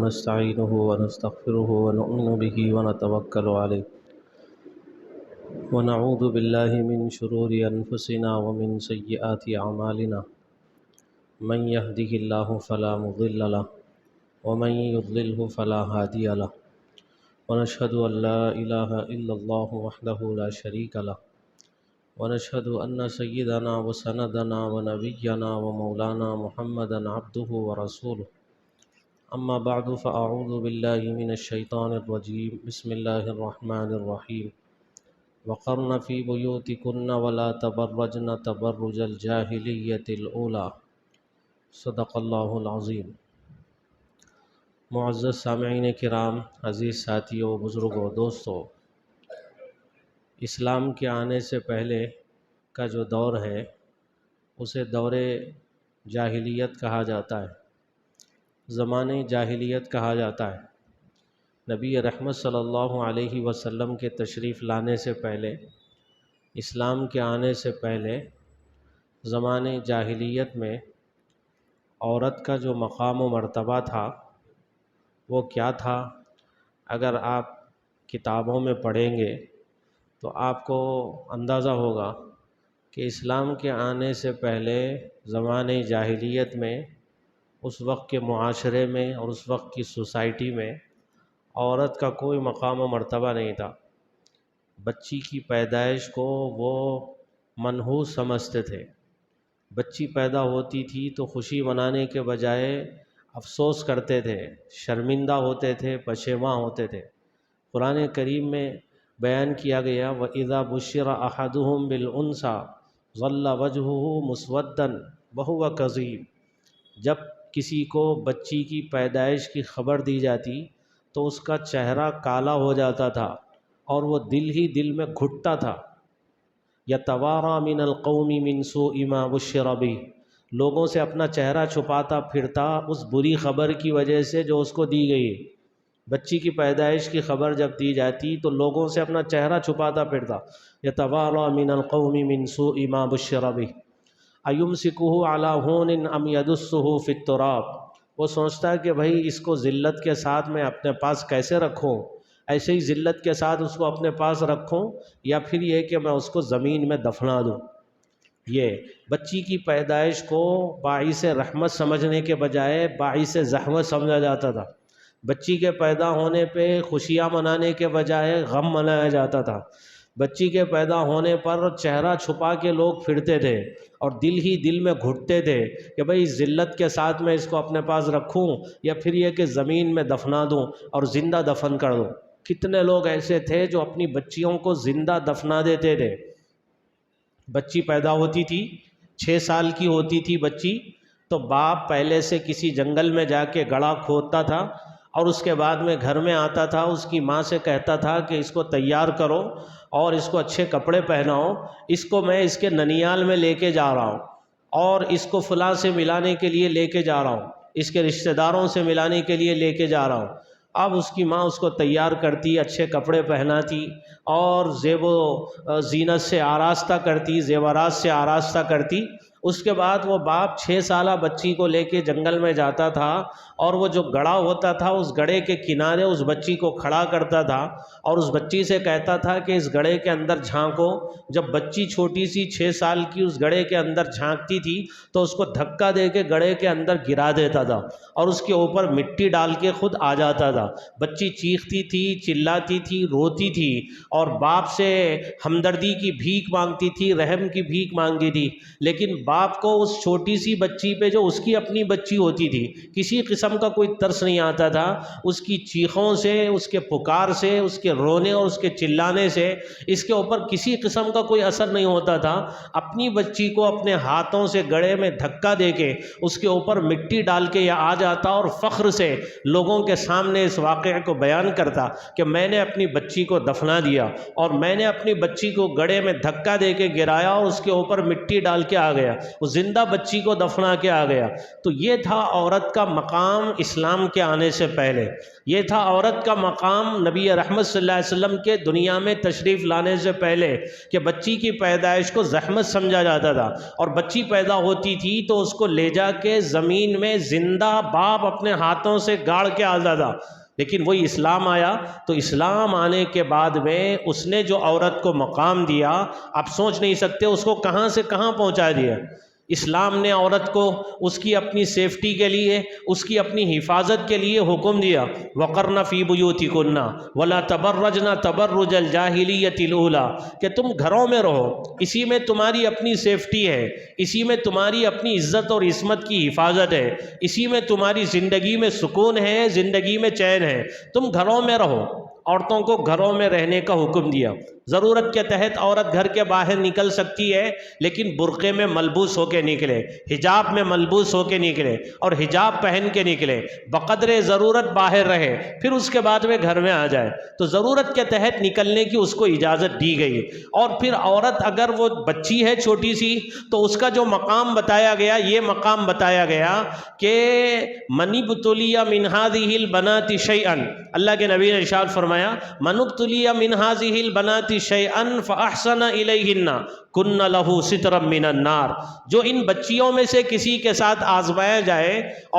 ونستعينه ونستغفره ونؤمن به ونتوكل عليه ونعوذ بالله من شرور أنفسنا ومن سيئات أعمالنا من يهده الله فلا مضل له ومن يضلله فلا هادي له ونشهد أن لا إله إلا الله وحده لا شريك له ونشهد أن سيدنا وسندنا ونبينا ومولانا محمدا عبده ورسوله أما بعد فأعوذ بالله من الشيطان الرجيم بسم الله الرحمن الرحيم وقرن في بيوتكن ولا تبرجن تبرج الجاهلية الأولى صدق اللہ العظیم۔ معزز سامعین کرام، عزیز ساتھیوں، بزرگوں، دوستوں، اسلام کے آنے سے پہلے کا جو دور ہے اسے دور جاہلیت کہا جاتا ہے، زمانے جاہلیت کہا جاتا ہے۔ نبی رحمت صلی اللہ علیہ وسلم کے تشریف لانے سے پہلے، اسلام کے آنے سے پہلے زمانے جاہلیت میں عورت کا جو مقام و مرتبہ تھا وہ کیا تھا؟ اگر آپ کتابوں میں پڑھیں گے تو آپ کو اندازہ ہوگا کہ اسلام کے آنے سے پہلے زمانے جاہلیت میں اس وقت کے معاشرے میں اور اس وقت کی سوسائٹی میں عورت کا کوئی مقام و مرتبہ نہیں تھا۔ بچی کی پیدائش کو وہ منحوس سمجھتے تھے۔ بچی پیدا ہوتی تھی تو خوشی منانے کے بجائے افسوس کرتے تھے، شرمندہ ہوتے تھے، پشیماں ہوتے تھے۔ قرآن کریم میں بیان کیا گیا وَإِذَا بُشِّرَ أَحَدُهُم بِالْأُنثىٰ ظَلَّ وَجْهُهُ مُسْوَدًّا وَهُوَ كَظِيمٌ۔ جب کسی کو بچی کی پیدائش کی خبر دی جاتی تو اس کا چہرہ کالا ہو جاتا تھا اور وہ دل ہی دل میں گھٹتا تھا۔ یتوارا من القوم من سوء ما بشر بہ، لوگوں سے اپنا چہرہ چھپاتا پھرتا اس بری خبر کی وجہ سے جو اس کو دی گئی۔ بچی کی پیدائش کی خبر جب دی جاتی تو لوگوں سے اپنا چہرہ چھپاتا پھرتا۔ یتوارا من القوم من سوء ما بشر بہ ایمسکہ علی ہون ام یدسہ فی التراب، وہ سوچتا ہے کہ بھائی اس کو ذلت کے ساتھ میں اپنے پاس کیسے رکھوں، ایسے ہی ذلت کے ساتھ اس کو اپنے پاس رکھوں یا پھر یہ کہ میں اس کو زمین میں دفنا دوں۔ یہ بچی کی پیدائش کو باعث رحمت سمجھنے کے بجائے باعث زحمت سمجھا جاتا تھا۔ بچی کے پیدا ہونے پہ خوشیاں منانے کے بجائے غم منایا جاتا تھا۔ بچی کے پیدا ہونے پر چہرہ چھپا کے لوگ پھرتے تھے اور دل ہی دل میں گھٹتے تھے کہ بھئی ذلت کے ساتھ میں اس کو اپنے پاس رکھوں یا پھر یہ کہ زمین میں دفنا دوں اور زندہ دفن کر دوں۔ کتنے لوگ ایسے تھے جو اپنی بچیوں کو زندہ دفنا دیتے تھے۔ بچی پیدا ہوتی تھی، 6 سال کی ہوتی تھی بچی، تو باپ پہلے سے کسی جنگل میں جا کے گڑھا کھودتا تھا اور اس کے بعد میں گھر میں آتا تھا، اس کی ماں سے کہتا تھا کہ اس کو تیار کرو اور اس کو اچھے کپڑے پہناؤ، اس کو میں اس کے ننیال میں لے کے جا رہا ہوں اور اس کو فلاں سے ملانے کے لیے لے کے جا رہا ہوں، اس کے رشتہ داروں سے ملانے کے لیے لے کے جا رہا ہوں۔ اب اس کی ماں اس کو تیار کرتی، اچھے کپڑے پہناتی اور زیب و زینت سے آراستہ کرتی، زیورات سے آراستہ کرتی۔ اس کے بعد وہ باپ 6 سالہ بچی کو لے کے جنگل میں جاتا تھا اور وہ جو گڑھا ہوتا تھا اس گڑھے کے کنارے اس بچی کو کھڑا کرتا تھا اور اس بچی سے کہتا تھا کہ اس گڑھے کے اندر جھانکو۔ جب بچی چھوٹی سی 6 سال کی اس گڑھے کے اندر جھانکتی تھی تو اس کو دھکا دے کے گڑھے کے اندر گرا دیتا تھا اور اس کے اوپر مٹی ڈال کے خود آ جاتا تھا۔ بچی چیختی تھی، چلاتی تھی، روتی تھی اور باپ سے ہمدردی کی بھیک مانگتی تھی، رحم کی بھیک مانگتی تھی، لیکن باپ کو اس چھوٹی سی بچی پہ جو اس کی اپنی بچی ہوتی تھی کسی قسم کا کوئی ترس نہیں آتا تھا۔ اس کی چیخوں سے، اس کے پکار سے، اس کے رونے اور اس کے چلانے سے اس کے اوپر کسی قسم کا کوئی اثر نہیں ہوتا تھا۔ اپنی بچی کو اپنے ہاتھوں سے گڑھے میں دھکا دے کے اس کے اوپر مٹی ڈال کے یہ آ جاتا اور فخر سے لوگوں کے سامنے اس واقعے کو بیان کرتا کہ میں نے اپنی بچی کو دفنا دیا اور میں نے اپنی بچی کو گڑھے میں دھکا دے کے گرایا اور اس کے اوپر مٹی ڈال کے آ گیا۔ وہ زندہ بچی کو دفنا کے آ گیا۔ تو یہ تھا عورت کا مقام اسلام کے آنے سے پہلے، یہ تھا عورت کا مقام نبی رحمت صلی اللہ علیہ وسلم کے دنیا میں تشریف لانے سے پہلے، کہ بچی کی پیدائش کو زحمت سمجھا جاتا تھا، اور بچی پیدا ہوتی تھی تو اس کو لے جا کے زمین میں زندہ باپ اپنے ہاتھوں سے گاڑ کے آتا تھا۔ لیکن وہی اسلام آیا، تو اسلام آنے کے بعد میں اس نے جو عورت کو مقام دیا، آپ سوچ نہیں سکتے اس کو کہاں سے کہاں پہنچا دیا۔ اسلام نے عورت کو اس کی اپنی سیفٹی کے لیے، اس کی اپنی حفاظت کے لیے حکم دیا، وَقَرْنَ فِي بُيُوتِكُنَّ وَلَا تَبَرَّجْنَ تَبَرُّجَ الْجَاهِلِيَّةِ الْأُولَىٰ، کہ تم گھروں میں رہو، اسی میں تمہاری اپنی سیفٹی ہے، اسی میں تمہاری اپنی عزت اور عصمت کی حفاظت ہے، اسی میں تمہاری زندگی میں سکون ہے، زندگی میں چین ہے، تم گھروں میں رہو۔ عورتوں کو گھروں میں رہنے کا حکم دیا۔ ضرورت کے تحت عورت گھر کے باہر نکل سکتی ہے، لیکن برقعے میں ملبوس ہو کے نکلے، حجاب میں ملبوس ہو کے نکلے، اور حجاب پہن کے نکلے، بقدر ضرورت باہر رہے، پھر اس کے بعد میں گھر میں آ جائے۔ تو ضرورت کے تحت نکلنے کی اس کو اجازت دی گئی۔ اور پھر عورت اگر وہ بچی ہے چھوٹی سی، تو اس کا جو مقام بتایا گیا، یہ مقام بتایا گیا کہ من ابتلی من هذه البنات شیئا، اللہ کے نبی نے ارشاد فرمایا من ابتلی من هذه البنات شیئا فاحسن الیہن کن لہ سترا من النار، جو ان بچیوں میں سے کسی کے ساتھ آزمایا جائے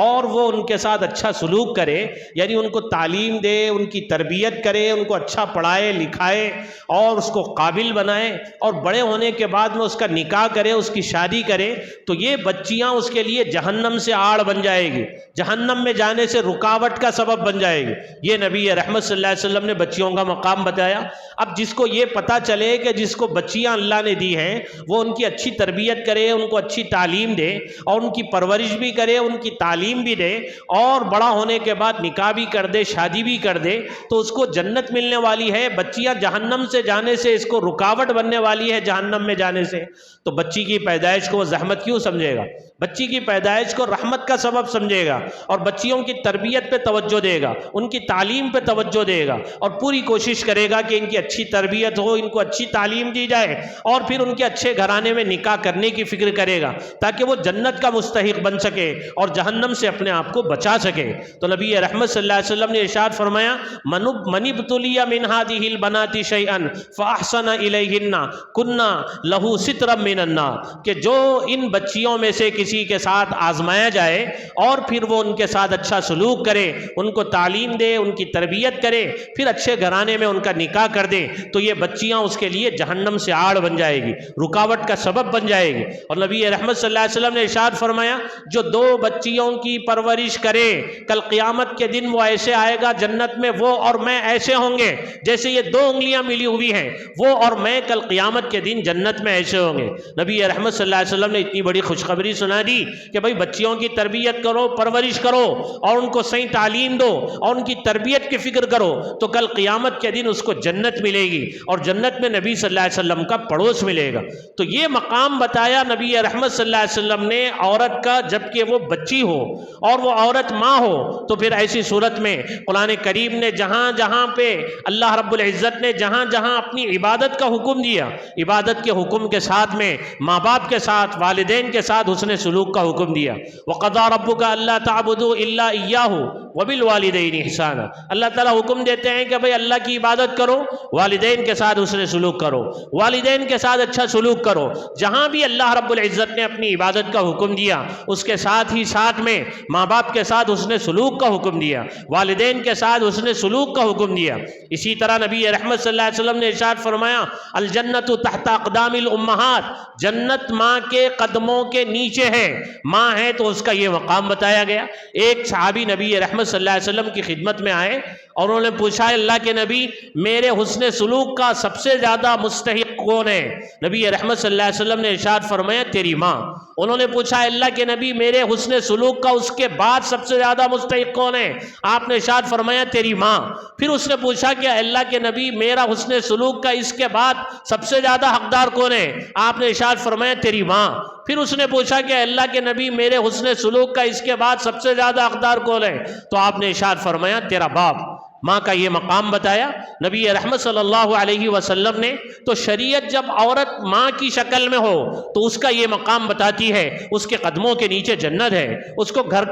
اور وہ ان کے ساتھ اچھا سلوک کرے، یعنی ان کو تعلیم دے، ان کی تربیت کرے، ان کو اچھا پڑھائے لکھائے اور اس کو قابل بنائے، اور بڑے ہونے کے بعد میں اس کا نکاح کرے، اس کی شادی کرے، تو یہ بچیاں اس کے لیے جہنم سے آڑ بن جائے گی، جہنم میں جانے سے رکاوٹ کا سبب بن جائے گی۔ یہ نبی رحمت صلی اللہ علیہ وسلم نے بچیوں کا مقام بتایا۔ اب جس کو یہ پتہ چلے کہ جس کو بچیاں اللہ نے دی ہیں وہ ان کی اچھی تربیت کرے، ان کو اچھی تعلیم دے، اور ان کی پرورش بھی کرے، ان کی تعلیم بھی دے، اور بڑا ہونے کے بعد نکاح بھی کر دے، شادی بھی کر دے، تو اس کو جنت ملنے والی ہے۔ بچیاں جہنم سے جانے سے اس کو رکاوٹ بننے والی ہے جہنم میں جانے سے، تو بچی کی پیدائش کو وہ زحمت کیوں سمجھے گا؟ بچی کی پیدائش کو رحمت کا سبب سمجھے گا، اور بچیوں کی تربیت پہ توجہ دے گا، ان کی تعلیم پہ توجہ دے گا، اور پوری کوشش کرے گا کہ ان کی اچھی تربیت ہو، ان کو اچھی تعلیم دی جائے، اور پھر ان کے اچھے گھرانے میں نکاح کرنے کی فکر کرے گا تاکہ وہ جنت کا مستحق بن سکے اور جہنم سے اپنے آپ کو بچا سکے۔ تو نبی رحمت صلی اللہ علیہ وسلم نے ارشاد فرمایا من ابتلی من هذه البنات شیئا فاحسن الیہن کنا لہ سترا من النار، کہ جو ان بچیوں میں سے کسی کے ساتھ آزمایا جائے اور پھر وہ ان کے ساتھ اچھا سلوک کرے، ان کو تعلیم دے، ان کی تربیت کرے، پھر اچھے گھرانے میں ان کا نکاح کر دے، تو یہ بچیاں اس کے لیے جہنم سے آڑ بن جائے گی، رکاوٹ کا سبب بن جائے گی۔ اور نبی رحمت صلی اللہ علیہ وسلم نے ارشاد فرمایا جو دو بچیوں کی پرورش کرے، کل قیامت کے دن وہ ایسے آئے گا جنت میں، وہ اور میں ایسے ہوں گے جیسے یہ دو انگلیاں ملی ہوئی ہیں، وہ اور میں کل قیامت کے دن جنت میں ایسے ہوں گے۔ نبی رحمت صلی اللہ علیہ وسلم نے اتنی بڑی خوشخبری سنا دی کہ بھائی بچیوں کی تربیت کرو، پرورش کرو، اور ان کو صحیح تعلیم دو، اور ان کی تربیت کی فکر کرو، تو کل قیامت کے دن اس کو جنت ملے گی، اور جنت میں نبی صلی اللہ علیہ وسلم کا پڑوس ملے گا۔ تو یہ مقام بتایا نبی رحمت صلی اللہ علیہ وسلم نے عورت کا، جبکہ وہ بچی ہو اور وہ عورت ماں ہو، تو پھر ایسی صورت میں قرآن کریم نے جہاں جہاں پہ اللہ رب العزت نے جہاں جہاں اپنی عبادت کا حکم دیا، عبادت کے حکم کے ساتھ میں ماں باپ کے ساتھ، والدین کے ساتھ حسن سلوک کا حکم دیا۔ وَقَضَىٰ رَبُّكَ أَلَّا تَعْبُدُوا إِلَّا إِيَّاهُ وَبِالْوَالِدَيْنِ إِحْسَانًا، اللہ تعالیٰ حکم دیتے ہیں کہ بھئی اللہ کی عبادت کرو، والدین کے ساتھ حسن سلوک کرو، والدین کے ساتھ اچھا سلوک کرو۔ جہاں بھی اللہ رب العزت نے اپنی عبادت کا حکم دیا، اس کے ساتھ ہی ساتھ میں ماں باپ کے ساتھ حسن سلوک کا حکم دیا، والدین کے ساتھ حسن سلوک کا حکم دیا۔ اسی طرح نبی رحمت صلی اللہ علیہ وسلم نے ارشاد فرمایا الجنت تحت اقدام الامہات، جنت ماں کے قدموں کے نیچے ہے، ماں ہے تو اس کا یہ مقام بتایا گیا۔ ایک صحابی نبی رحمت صلی اللہ علیہ وسلم کی خدمت میں آئے اور انہوں نے پوچھا اللہ کے نبی میرے حسن سلوک کا سب سے زیادہ مستحق کون ہے؟ نبی رحمت صلی اللہ علیہ وسلم نے ارشاد فرمایا تیری ماں۔ انہوں نے پوچھا اللہ کے نبی میرے حسن سلوک کا اس کے بعد سب سے زیادہ مستحق کون ہے؟ آپ نے ارشاد فرمایا تیری ماں۔ پھر اس نے پوچھا کہ اللہ کے نبی میرا حسن سلوک کا اس کے بعد سب سے زیادہ حقدار کون ہے؟ آپ نے ارشاد فرمایا تیری ماں۔ پھر اس نے پوچھا کہ اللہ کے نبی میرے حسن سلوک کا اس کے بعد سب سے زیادہ حقدار کون ہے؟ تو آپ نے ارشاد فرمایا تیرا باپ۔ ماں کا یہ مقام بتایا نبی رحمت صلی اللہ علیہ وسلم نے. تو شریعت جب عورت ماں کی شکل میں ہو تو اس کا یہ مقام بتاتی ہے. اس کے قدموں کے نیچے جنت ہے. اس کو گھر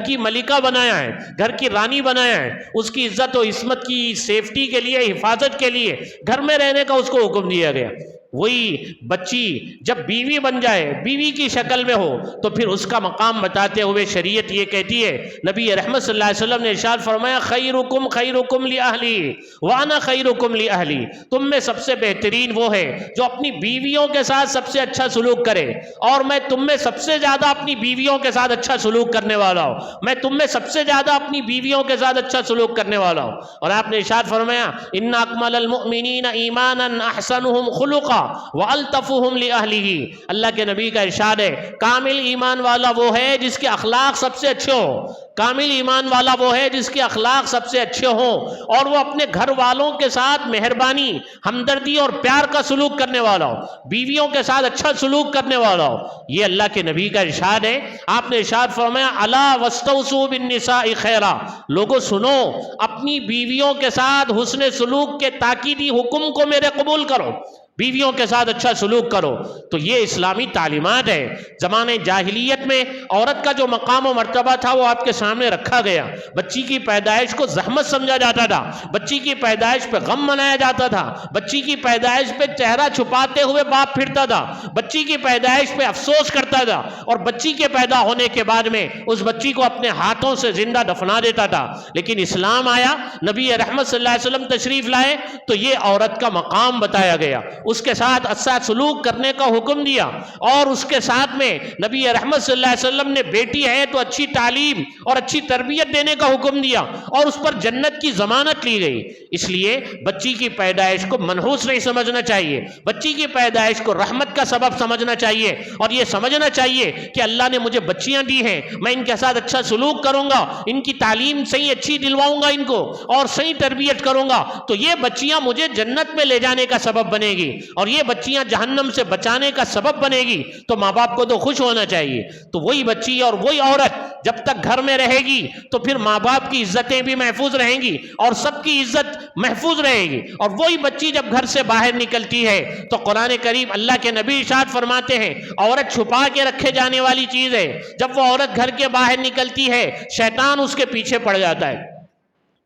کی ملکہ بنایا ہے, گھر کی رانی بنایا ہے. اس کی عزت و عصمت کی سیفٹی کے لیے, حفاظت کے لیے گھر میں رہنے کا اس کو حکم دیا گیا. وہی بچی جب بیوی بن جائے, بیوی کی شکل میں ہو, تو پھر اس کا مقام بتاتے ہوئے شریعت یہ کہتی ہے, نبی رحمت صلی اللہ علیہ وسلم نے ارشاد فرمایا خیرکم خیرکم لأہلی وانا خیرکم لأہلی. تم میں سب سے بہترین وہ ہے جو اپنی بیویوں کے ساتھ سب سے اچھا سلوک کرے, اور میں تم میں سب سے زیادہ اپنی بیویوں کے ساتھ اچھا سلوک کرنے والا ہوں. میں تم میں سب سے زیادہ اپنی بیویوں کے ساتھ اچھا سلوک کرنے والا ہوں. اور آپ نے ارشاد فرمایا ان اکمل المؤمنین ایمانا احسنهم خلقا وَأَلْطَفُهُمْ لِأَهْلِهِ. اللہ کے نبی کا ارشاد ہے کامل ایمان والا وہ ہے جس کے اخلاق سب سے اچھے ہوں. کامل ایمان والا وہ ہے جس کے اخلاق سب سے اچھے ہوں, اور وہ اپنے گھر والوں کے ساتھ مہربانی, ہمدردی اور پیار کا سلوک کرنے والا ہو, بیویوں کے ساتھ اچھا سلوک کرنے والا ہو. یہ اللہ کے نبی کا ارشاد ہے. آپ نے ارشاد فرمایا الا واستوصوا بالنساء خیرا. لوگوں سنو, اپنی بیویوں کے ساتھ حسن سلوک کے تاکیدی حکم کو میرے قبول کرو, بیویوں کے ساتھ اچھا سلوک کرو. تو یہ اسلامی تعلیمات ہے. زمانے جاہلیت میں عورت کا جو مقام و مرتبہ تھا وہ آپ کے سامنے رکھا گیا. بچی کی پیدائش کو زحمت سمجھا جاتا تھا, بچی کی پیدائش پہ غم منایا جاتا تھا, بچی کی پیدائش پہ چہرہ چھپاتے ہوئے باپ پھرتا تھا, بچی کی پیدائش پہ افسوس کرتا تھا, اور بچی کے پیدا ہونے کے بعد میں اس بچی کو اپنے ہاتھوں سے زندہ دفنا دیتا تھا. لیکن اسلام آیا, نبی رحمت صلی اللہ علیہ وسلم تشریف لائے, تو یہ عورت کا مقام بتایا گیا, اس کے ساتھ اچھا سلوک کرنے کا حکم دیا. اور اس کے ساتھ میں نبی رحمت صلی اللہ علیہ وسلم نے بیٹی ہے تو اچھی تعلیم اور اچھی تربیت دینے کا حکم دیا, اور اس پر جنت کی ضمانت لی گئی. اس لیے بچی کی پیدائش کو منحوس نہیں سمجھنا چاہیے, بچی کی پیدائش کو رحمت کا سبب سمجھنا چاہیے, اور یہ سمجھنا چاہیے کہ اللہ نے مجھے بچیاں دی ہیں, میں ان کے ساتھ اچھا سلوک کروں گا, ان کی تعلیم صحیح اچھی دلواؤں گا ان کو, اور صحیح تربیت کروں گا, تو یہ بچیاں مجھے جنت میں لے جانے کا سبب بنے گی, اور یہ بچیاں جہنم سے بچانے کا سبب بنے گی. تو ماں باپ کو تو خوش ہونا چاہیے. تو وہی بچی اور وہی عورت جب تک گھر میں رہے گی تو پھر ماں باپ کی عزتیں بھی محفوظ رہیں گی, اور سب کی عزت محفوظ رہے گی. اور وہی بچی جب گھر سے باہر نکلتی ہے تو قرآن کریم اللہ کے نبی ارشاد فرماتے ہیں عورت چھپا کے رکھے جانے والی چیز ہے. جب وہ عورت گھر کے باہر نکلتی ہے شیطان اس کے پیچھے پڑ جاتا ہے.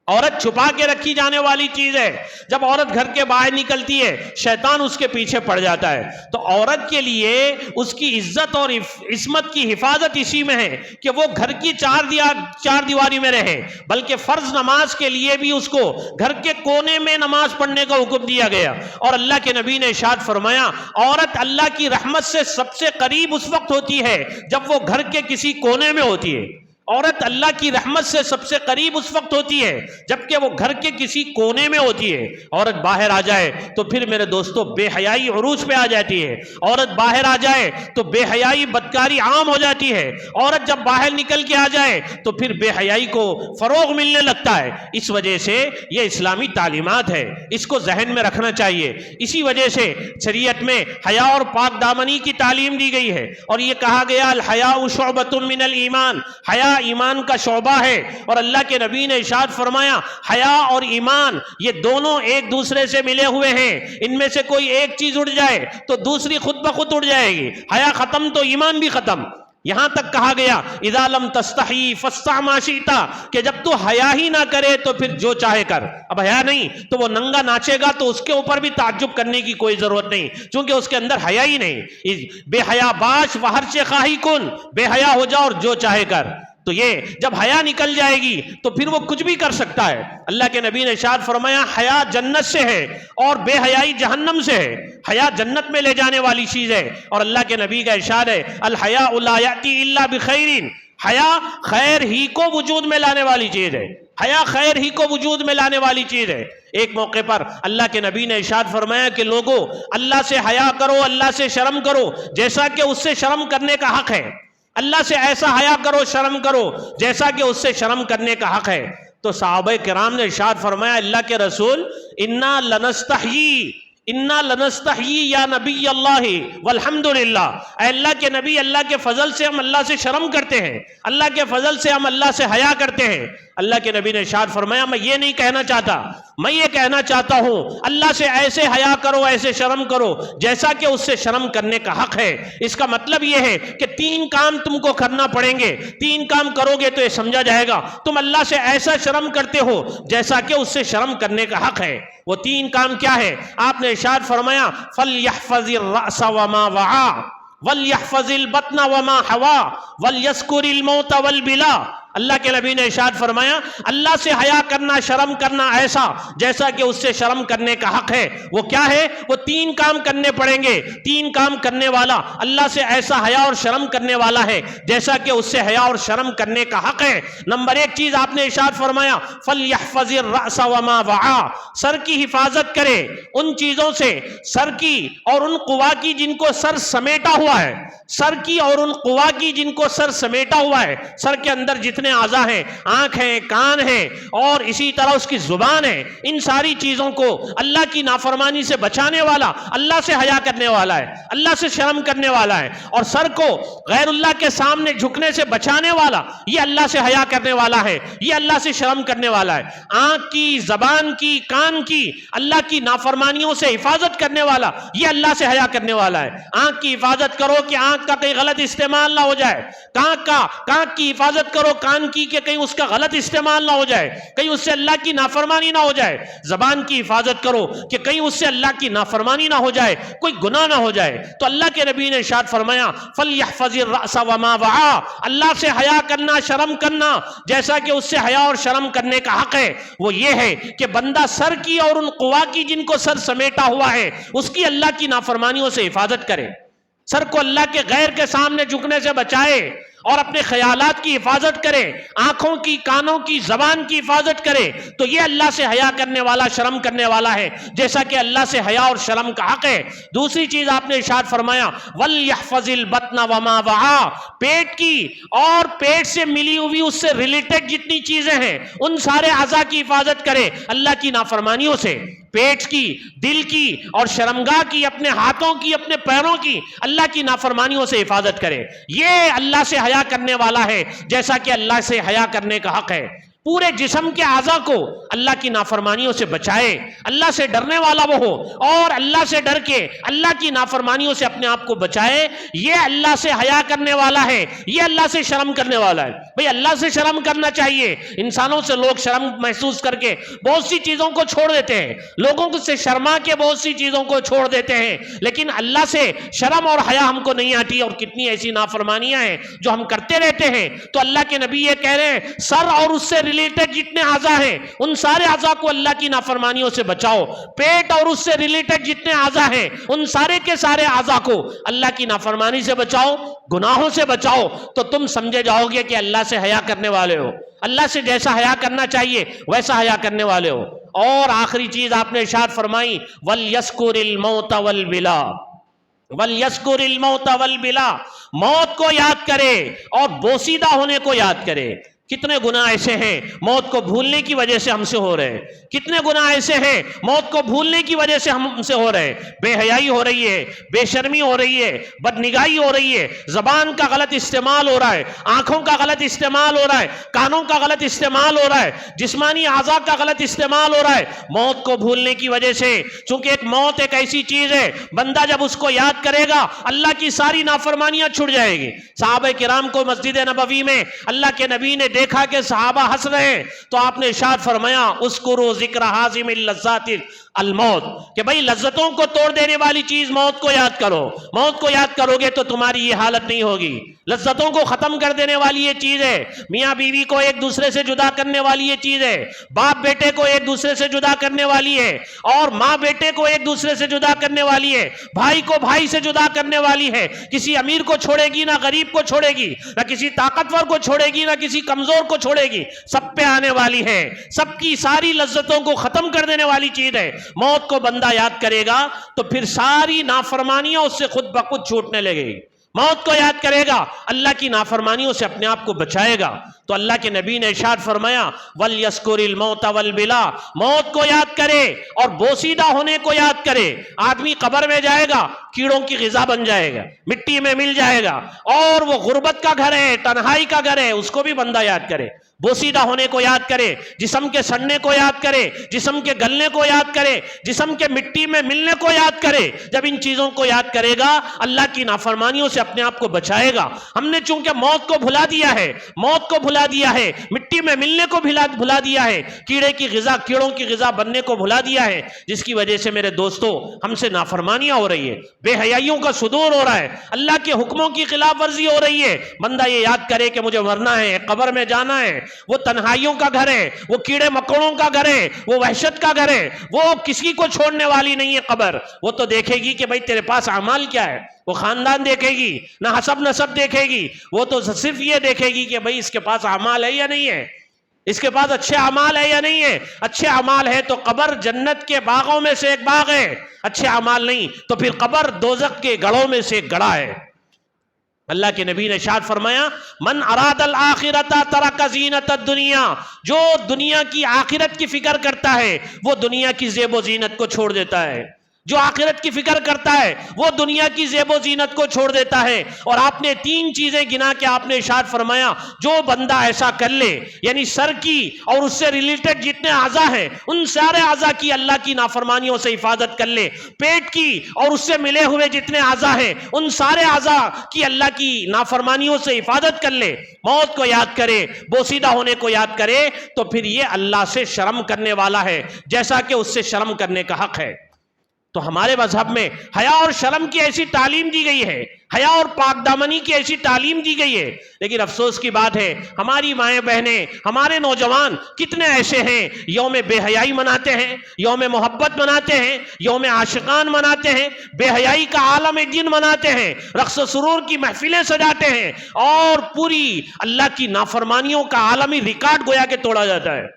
عورت چھپا کے رکھی جانے والی چیز ہے, جب عورت گھر کے باہر نکلتی ہے شیطان اس کے پیچھے پڑ جاتا ہے. تو عورت کے لیے اس کی عزت اور عصمت کی حفاظت اسی میں ہے کہ وہ گھر کی چار دیواری میں رہے, بلکہ فرض نماز کے لیے بھی اس کو گھر کے کونے میں نماز پڑھنے کا حکم دیا گیا. اور اللہ کے نبی نے ارشاد فرمایا عورت اللہ کی رحمت سے سب سے قریب اس وقت ہوتی ہے جب وہ گھر کے کسی کونے میں ہوتی ہے. عورت اللہ کی رحمت سے سب سے قریب اس وقت ہوتی ہے جبکہ وہ گھر کے کسی کونے میں ہوتی ہے. عورت باہر آ جائے تو پھر میرے دوستو بے حیائی عروج پہ آ جاتی ہے. عورت باہر آ جائے تو بے حیائی بدکاری عام ہو جاتی ہے. عورت جب باہر نکل کے آ جائے تو پھر بے حیائی کو فروغ ملنے لگتا ہے. اس وجہ سے یہ اسلامی تعلیمات ہے, اس کو ذہن میں رکھنا چاہیے. اسی وجہ سے شریعت میں حیا اور پاک دامنی کی تعلیم دی گئی ہے, اور یہ کہا گیا الحیاء شعبۃ من الایمان, حیا ایمان کا شعبہ ہے. اور اللہ کے نبی نے ارشاد فرمایا حیا اور ایمان یہ دونوں ایک دوسرے سے ملے ہوئے ہیں, ان میں سے کوئی ایک چیز اڑ جائے تو دوسری خود بخود اڑ جائے گی. حیا ختم تو ایمان بھی ختم. یہاں تک کہا گیا اذا لم تستحی فاصنع ما شئت, کہ جب تو حیا ہی نہ کرے تو پھر جو چاہے کر. اب حیا نہیں تو وہ ننگا ناچے گا تو اس کے اوپر بھی تعجب کرنے کی کوئی ضرورت نہیں, چونکہ اس کے اندر حیا ہی نہیں. بے حیا باش و ہر چے خواہی کن, بے حیا ہو جا اور جو چاہے کر. تو یہ جب حیا نکل جائے گی تو پھر وہ کچھ بھی کر سکتا ہے. اللہ کے نبی نے ارشاد فرمایا حیا جنت سے ہے اور بے حیائی جہنم سے ہے. حیا جنت میں لے جانے والی چیز ہے, اور اللہ کے نبی کا ارشاد ہے الحیاء لا یأتی الا بخیر, حیا خیر ہی کو وجود میں لانے والی چیز ہے. حیا خیر ہی کو وجود میں لانے والی چیز ہے. ایک موقع پر اللہ کے نبی نے ارشاد فرمایا کہ لوگوں اللہ سے حیا کرو, اللہ سے شرم کرو جیسا کہ اس سے شرم کرنے کا حق ہے. اللہ سے ایسا حیا کرو, شرم کرو جیسا کہ اس سے شرم کرنے کا حق ہے. تو صحابہ کرام نے ارشاد فرمایا اللہ کے رسول انا لنستحیی یا نبی اللہ والحمدللہ, اے اللہ کے نبی اللہ کے فضل سے ہم اللہ سے شرم کرتے ہیں, اللہ کے فضل سے ہم اللہ سے حیا کرتے ہیں. اللہ کے نبی نے ارشاد فرمایا میں یہ نہیں کہنا چاہتا، میں یہ کہنا چاہتا ہوں اللہ سے ایسے حیا کرو، ایسے شرم کرو جیسا کہ اس سے شرم کرنے کا حق ہے۔ اس کا مطلب یہ ہے کہ 3 کام تم کو کرنا پڑیں گے، 3 کام کرو گے تو یہ سمجھا جائے گا تم اللہ سے ایسا شرم کرتے ہو جیسا کہ اس سے شرم کرنے کا حق ہے۔ وہ 3 کام کیا ہے؟ آپ نے ارشاد فرمایا فَلْيَحْفَظِ الرَّأْسَ وَمَا وَعَا وَلْيَحْفَظِ الْبَطْنَ وَمَا حَوَا وَلْيَذْكُرِ الْمَوْتَ وَالْبِلَا۔ اللہ کے نبی نے ارشاد فرمایا اللہ سے حیا کرنا، شرم کرنا ایسا جیسا کہ اس سے شرم کرنے کا حق ہے۔ وہ کیا ہے؟ وہ 3 کام کرنے پڑیں گے۔ 3 کام کرنے والا اللہ سے ایسا حیا اور شرم کرنے والا ہے جیسا کہ اس سے حیا اور شرم کرنے کا حق ہے۔ نمبر 1 چیز آپ نے ارشاد فرمایا فَلْيَحْفَظِ الرَّأْسَ وَمَا وَعَا، سر کی حفاظت کرے ان چیزوں سے، سر کی اور ان قوا کی جن کو سر سمیٹا ہوا ہے، سر کی اور ان قوا کی جن کو سر سمیٹا ہوا ہے۔ سر کے اندر جتنے اعضاء ہیں، آنکھ ہیں، کان ہیں اور اسی طرح اس کی زبان ہے، ان ساری چیزوں کو اللہ کی نافرمانی سے بچانے والا اللہ سے حیا کرنے والا ہے، اللہ سے شرم کرنے والا ہے۔ اور سر کو غیر اللہ کے سامنے جھکنے سے بچانے والا یہ اللہ سے حیا کرنے والا ہے، یہ اللہ سے شرم کرنے والا ہے۔ آنکھ کی، زبان کی، کان کی اللہ کی نافرمانیوں سے حفاظت کرنے والا یہ اللہ سے حیا کرنے والا ہے۔ آنکھ کی حفاظت کرو کہ آنکھ کا کہیں غلط استعمال نہ ہو جائے، کان کی حفاظت کرو کان کی کہ کہیں اس کا غلط استعمال نہ ہو جائے، کہیں اس سے اللہ کی نافرمانی نہ ہو جائے۔ زبان کی حفاظت کرو کہ کہیں اس سے اللہ کی نافرمانی نہ ہو جائے، کوئی گناہ نہ ہو جائے۔ تو اللہ کے نبی نے ارشاد فرمایا فَلْيَحْفَظِ الرَّأْسَ وَمَا وَعَا، اللہ سے حیا کرنا، شرم کرنا جیسا کہ اس سے حیا اور شرم کرنے کا حق ہے وہ یہ ہے کہ بندہ سر کی اور ان قوا کی جن کو سر سمیٹا ہوا ہے اس کی اللہ کی نافرمانیوں سے حفاظت کرے، سر کو اللہ کے غیر کے سامنے جھکنے سے بچائے اور اپنے خیالات کی حفاظت کرے، آنکھوں کی، کانوں کی، زبان کی حفاظت کرے، تو یہ اللہ سے حیا کرنے والا، شرم کرنے والا ہے جیسا کہ اللہ سے حیا اور شرم کا حق ہے۔ دوسری چیز آپ نے ارشاد فرمایا وَلْيَحْفَظِ الْبَطْنَ وَمَا وَعَا، پیٹ کی اور پیٹ سے ملی ہوئی اس سے ریلیٹڈ جتنی چیزیں ہیں ان سارے اعضاء کی حفاظت کرے اللہ کی نافرمانیوں سے، پیٹ کی، دل کی اور شرمگاہ کی، اپنے ہاتھوں کی، اپنے پیروں کی اللہ کی نافرمانیوں سے حفاظت کرے۔ یہ اللہ سے حیا کرنے والا ہے جیسا کہ اللہ سے حیا کرنے کا حق ہے۔ پورے جسم کے اعضاء کو اللہ کی نافرمانیوں سے بچائے، اللہ سے ڈرنے والا وہ ہو اور اللہ سے ڈر کے اللہ کی نافرمانیوں سے اپنے آپ کو بچائے، یہ اللہ سے حیا کرنے والا ہے، یہ اللہ سے شرم کرنے والا ہے۔ بھئی اللہ سے شرم کرنا چاہیے، انسانوں سے لوگ شرم محسوس کر کے بہت سی چیزوں کو چھوڑ دیتے ہیں، لوگوں سے شرما کے بہت سی چیزوں کو چھوڑ دیتے ہیں، لیکن اللہ سے شرم اور حیا ہم کو نہیں آتی، اور کتنی ایسی نافرمانیاں ہیں جو ہم کرتے رہتے ہیں۔ تو اللہ کے نبی یہ کہہ رہے ہیں سر اور اس سے ریلیٹڈ جتنے اعضاء ہیں ان سارے اعضاء کو اللہ کی نافرمانیوں سے بچاؤ، پیٹ اور اس سے ریلیٹڈ جتنے اعضاء ہیں ان سارے کے سارے اعضاء کو اللہ کی نافرمانی سے بچاؤ، گناہوں سے بچاؤ، تو تم سمجھے جاؤ گے کہ اللہ سے حیا کرنے والے ہو، اللہ سے جیسا حیا کرنا چاہیے ویسا حیا کرنے والے ہو۔ اور آخری چیز آپ نے ارشاد فرمائی وَلْيَذْكُرِ الْمَوْتَ وَالْبِلَا، وَلْيَذْكُرِ الْمَوْتَ وَالْبِلَا، موت کو یاد کرے اور بوسیدہ ہونے کو یاد کرے۔ کتنے گناہ ایسے ہیں موت کو بھولنے کی وجہ سے ہم سے ہو رہے ہیں، کتنے گناہ ایسے ہیں موت کو بھولنے کی وجہ سے ہم سے ہو رہے ہیں، بے حیائی ہو رہی ہے، بے شرمی ہو رہی ہے، بدنگاہی ہو رہی ہے، زبان کا غلط استعمال ہو رہا ہے، آنکھوں کا غلط استعمال ہو رہا ہے، کانوں کا غلط استعمال ہو رہا ہے، جسمانی اعضاء کا غلط استعمال ہو رہا ہے موت کو بھولنے کی وجہ سے۔ چونکہ ایک موت ایک ایسی چیز ہے بندہ جب اس کو یاد کرے گا اللہ کی ساری نافرمانیاں چھوٹ جائے گی۔ صحابہ کرام کو مسجد نبوی میں اللہ کے نبی نے دیکھا کہ صحابہ ہنس رہے ہیں تو آپ نے ارشاد فرمایا اذکروا ذکر حازم اللذات الموت، کہ بھئی لذتوں کو توڑ دینے والی چیز موت کو یاد کرو، موت کو یاد کرو گے تو تمہاری یہ حالت نہیں ہوگی۔ لذتوں کو ختم کر دینے والی یہ چیز ہے، میاں بیوی کو ایک دوسرے سے جدا کرنے والی یہ چیز ہے، باپ بیٹے کو ایک دوسرے سے جدا کرنے والی ہے، اور ماں بیٹے کو ایک دوسرے سے جدا کرنے والی ہے، بھائی کو بھائی سے جدا کرنے والی ہے۔ کسی امیر کو چھوڑے گی نہ غریب کو چھوڑے گی، نہ کسی طاقتور کو چھوڑے گی نہ کسی کمزور کو چھوڑے گی، سب پہ آنے والی ہے، سب کی ساری لذتوں کو ختم کر دینے والی چیز ہے۔ موت کو بندہ یاد کرے گا تو پھر ساری نافرمانیاں اس سے خود بخود چھوٹنے لگے گی۔ موت کو یاد کرے گا اللہ کی نافرمانیوں سے اپنے آپ کو بچائے گا۔ تو اللہ کے نبی نے ارشاد فرمایا وَلْيَذْكُرِ الْمَوْتَ وَالْبِلَا، موت کو یاد کرے اور بوسیدہ ہونے کو یاد کرے۔ آدمی قبر میں جائے گا کیڑوں کی غذا بن جائے گا، مٹی میں مل جائے گا، اور وہ غربت کا گھر ہے، تنہائی کا گھر ہے، اس کو بھی بندہ یاد کرے۔ بوسیدہ ہونے کو یاد کرے، جسم کے سڑنے کو یاد کرے، جسم کے گلنے کو یاد کرے، جسم کے مٹی میں ملنے کو یاد کرے۔ جب ان چیزوں کو یاد کرے گا اللہ کی نافرمانیوں سے اپنے آپ کو بچائے گا۔ ہم نے چونکہ موت کو بھلا دیا ہے، موت کو بھلا دیا ہے، مٹی میں ملنے کو بھلا دیا ہے، کیڑے کی غذا، کیڑوں کی غذا بننے کو بھلا دیا ہے، جس کی وجہ سے میرے دوستوں ہم سے نافرمانیاں ہو رہی ہے، بے حیائیوں کا صدور ہو رہا ہے، اللہ کے حکموں کی خلاف ورزی ہو رہی ہے۔ بندہ یہ یاد کرے کہ مجھے مرنا ہے، قبر میں جانا ہے، وہ تنہائیوں کا گھر ہے، وہ کیڑے مکوڑوں کا گھر ہے، وہ وحشت کا گھر ہے، وہ کسی کو چھوڑنے والی نہیں ہے قبر۔ وہ تو دیکھے گی کہ بھئی تیرے پاس اعمال کیا ہے، وہ خاندان دیکھے گی، نہ حسب نسب دیکھے گی، وہ تو صرف یہ دیکھے گی کہ بھئی اس کے پاس اعمال ہے یا نہیں ہے، اس کے پاس اچھے اعمال ہے یا نہیں ہے۔ اچھے اعمال ہے تو قبر جنت کے باغوں میں سے ایک باغ ہے، اچھے اعمال نہیں تو پھر قبر دوزخ کے گڑھوں میں سے ایک گڑھا ہے۔ اللہ کے نبی نے ارشاد فرمایا من اراد الآخرۃ ترک زینت الدنیا، جو دنیا کی آخرت کی فکر کرتا ہے وہ دنیا کی زیب و زینت کو چھوڑ دیتا ہے، جو آخرت کی فکر کرتا ہے وہ دنیا کی زیب و زینت کو چھوڑ دیتا ہے۔ اور آپ نے 3 چیزیں گنا کے آپ نے ارشاد فرمایا جو بندہ ایسا کر لے، یعنی سر کی اور اس سے ریلیٹڈ جتنے اعضاء ہیں ان سارے اعضاء کی اللہ کی نافرمانیوں سے حفاظت کر لے، پیٹ کی اور اس سے ملے ہوئے جتنے اعضاء ہیں ان سارے اعضاء کی اللہ کی نافرمانیوں سے حفاظت کر لے، موت کو یاد کرے، بوسیدہ ہونے کو یاد کرے، تو پھر یہ اللہ سے شرم کرنے والا ہے جیسا کہ اس سے شرم کرنے کا حق ہے۔ تو ہمارے مذہب میں حیا اور شرم کی ایسی تعلیم دی گئی ہے، حیا اور پاک دامنی کی ایسی تعلیم دی گئی ہے، لیکن افسوس کی بات ہے ہماری مائیں بہنیں، ہمارے نوجوان کتنے ایسے ہیں یوم بے حیائی مناتے ہیں، یوم محبت مناتے ہیں، یوم عاشقان مناتے ہیں، بے حیائی کا عالم دن مناتے ہیں، رقص و سرور کی محفلیں سجاتے ہیں، اور پوری اللہ کی نافرمانیوں کا عالمی ریکارڈ گویا کہ توڑا جاتا ہے۔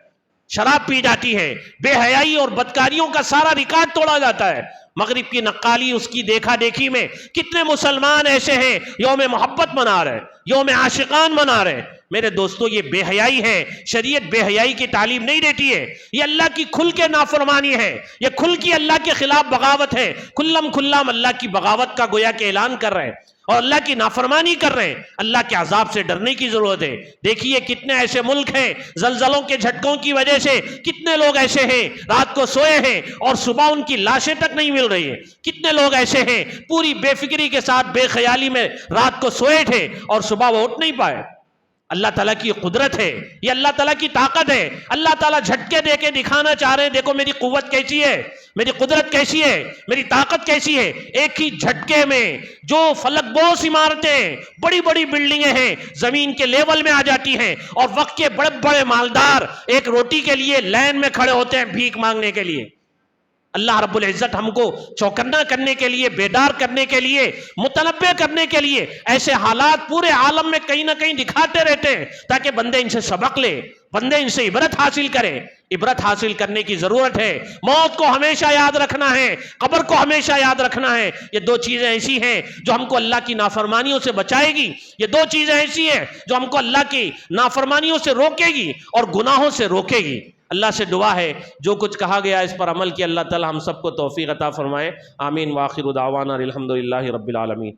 شراب پی جاتی ہے، بے حیائی اور بدکاریوں کا سارا ریکارڈ توڑا جاتا ہے۔ مغرب کی نقالی، اس کی دیکھا دیکھی میں کتنے مسلمان ایسے ہیں یوم محبت منا رہے ہیں، یوم عاشقان منا رہے ہیں۔ میرے دوستو یہ بے حیائی ہے، شریعت بے حیائی کی تعلیم نہیں دیتی ہے، یہ اللہ کی کھل کے نافرمانی ہے، یہ کھل کی اللہ کے خلاف بغاوت ہے، کھلم کھلام اللہ کی بغاوت کا گویا کہ اعلان کر رہے ہیں اور اللہ کی نافرمانی کر رہے ہیں۔ اللہ کے عذاب سے ڈرنے کی ضرورت ہے۔ دیکھیے کتنے ایسے ملک ہیں زلزلوں کے جھٹکوں کی وجہ سے کتنے لوگ ایسے ہیں رات کو سوئے ہیں اور صبح ان کی لاشیں تک نہیں مل رہی ہیں، کتنے لوگ ایسے ہیں پوری بے فکری کے ساتھ بے خیالی میں رات کو سوئے تھے اور صبح وہ اٹھ نہیں پائے۔ اللہ تعالیٰ کی قدرت ہے، یہ اللہ تعالیٰ کی طاقت ہے۔ اللہ تعالیٰ جھٹکے دے کے دکھانا چاہ رہے ہیں دیکھو میری قوت کیسی ہے، میری قدرت کیسی ہے، میری طاقت کیسی ہے۔ ایک ہی جھٹکے میں جو فلک بوس عمارتیں، بڑی بڑی بلڈنگیں ہیں زمین کے لیول میں آ جاتی ہیں، اور وقت کے بڑے بڑے مالدار ایک روٹی کے لیے لائن میں کھڑے ہوتے ہیں بھیک مانگنے کے لیے۔ اللہ رب العزت ہم کو چوکنا کرنے کے لیے، بیدار کرنے کے لیے، متنبہ کرنے کے لیے ایسے حالات پورے عالم میں کہیں نہ کہیں دکھاتے رہتے ہیں تاکہ بندے ان سے سبق لے، بندے ان سے عبرت حاصل کریں۔ عبرت حاصل کرنے کی ضرورت ہے۔ موت کو ہمیشہ یاد رکھنا ہے، قبر کو ہمیشہ یاد رکھنا ہے۔ یہ 2 چیزیں ایسی ہیں جو ہم کو اللہ کی نافرمانیوں سے بچائے گی، یہ 2 چیزیں ایسی ہیں جو ہم کو اللہ کی نافرمانیوں سے روکے گی اور گناہوں سے روکے گی۔ اللہ سے دعا ہے جو کچھ کہا گیا اس پر عمل کیا اللہ تعالی ہم سب کو توفیق عطا فرمائے۔ آمین۔ وآخر دعوانا الحمدللہ رب العالمین۔